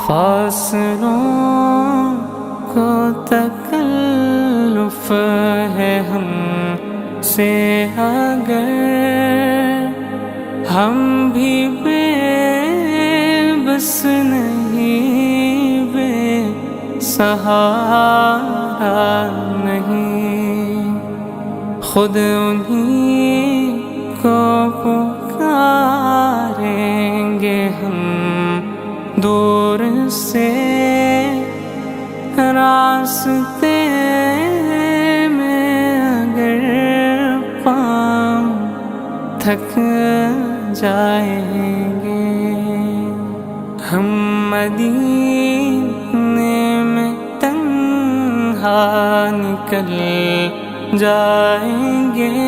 فاصلوں کو تکلف ہے ہم سے اگر ہم بھی بے بس نہیں، بے سہارا نہیں، خود انہیں کو پکاریں گے ہم دور سے، راستے میں اگر پاؤں تھک جائیں گے، ہم مدینے میں تنہا نکل جائیں گے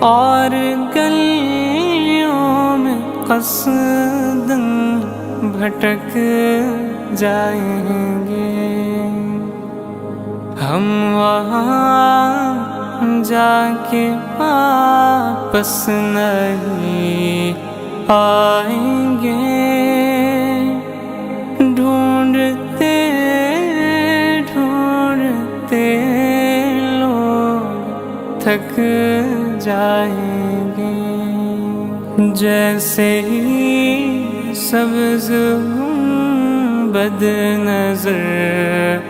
اور گلیوں میں قصداً بھٹک جائیں گے، ہم وہاں جا کے واپس نہیں آئیں گے، ڈھونڈتے ڈھونڈتے لوگ تھک جائیں گے، جیسے ہی سبز گنبد نظر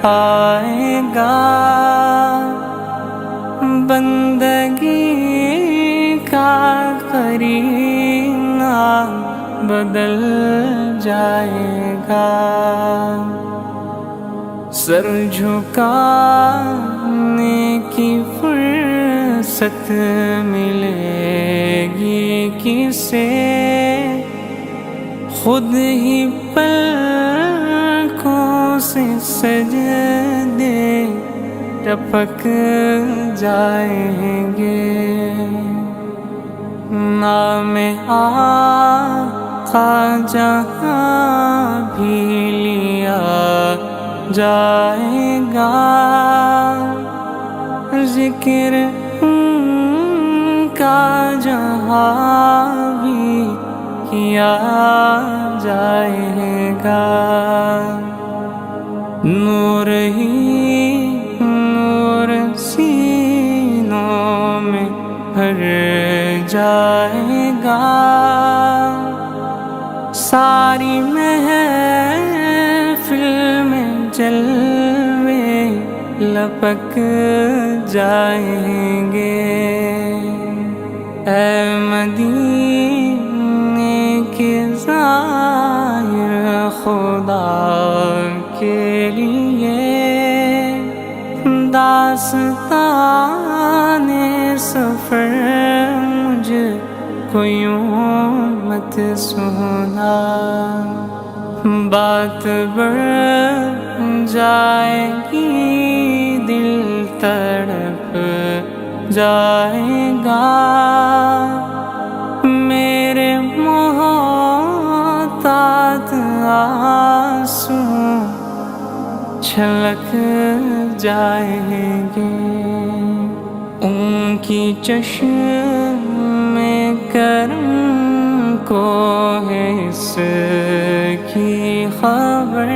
آئے گا، بندگی کا قرینہ بدل جائے گا، سر جھکانے کی فرصت ملے گی کسے، خود ہی پلکوں سے سجدے ٹپک جائیں گے، نام آقا جہاں بھی لیا جائے گا، ذکر ان کا جہاں بھی کیا جائے گا، نور ہی نور سینوں میں بھر جائے گا، ساری محفل میں جلوے لپک جائیں گے، اے مدینے کے زائر خدا کے لیے داستان سفر مجھ کو یوں مت سنا، بات بڑھ جائے گی دل تڑپ جائے گا، میرے محتاط آنسو چھلک جائیں گے، ان کی چشم کرم کو ہے اس کی خبر،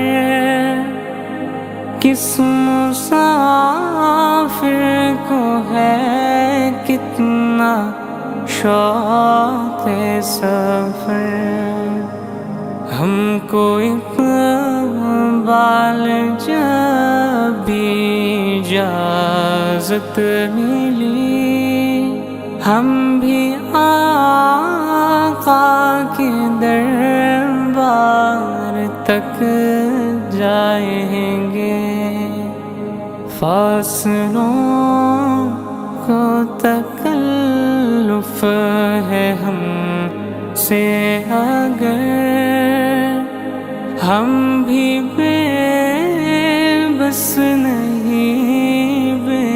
کس مسافر کو ہے کتنا شوق سفر، ہم کو اقبال جب بھی اجازت ملی، ہم بھی آقا کے دربار تک جائیں گے، فاصلوں کو تکلف ہے ہم سے اگر ہم بھی بے بس نہیں، بے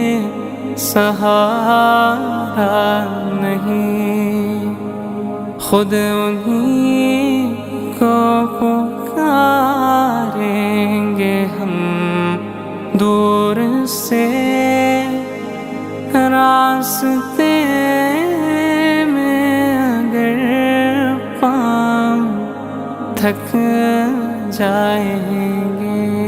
سہارا نہیں، خود انہیں کو پکاریں گے ہم دور سے، راستے میں اگر پاؤں تھک جائیں گے.